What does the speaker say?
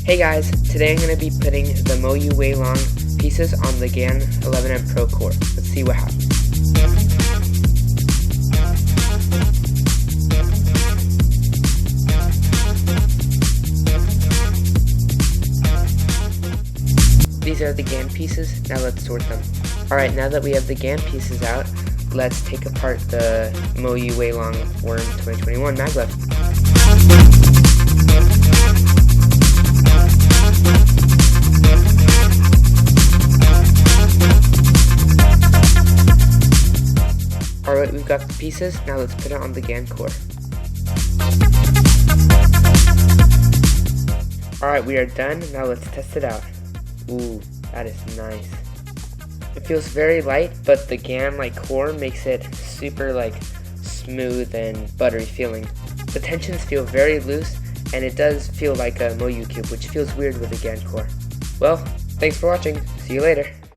Hey guys, today I'm going to be putting the MoYu WeiLong pieces on the GAN 11M Pro core. Let's see what happens. These are the GAN pieces, now let's sort them. Alright, now that we have the GAN pieces out, let's take apart the MoYu WeiLong WRM 2021 MagLev. Alright, we've got the pieces, now let's put it on the GAN core. Alright, we are done, now let's test it out. Ooh, that is nice. It feels very light, but the GAN core makes it super smooth and buttery feeling. The tensions feel very loose, and it does feel like a MoYu cube, which feels weird with a GAN core. Well, thanks for watching, see you later.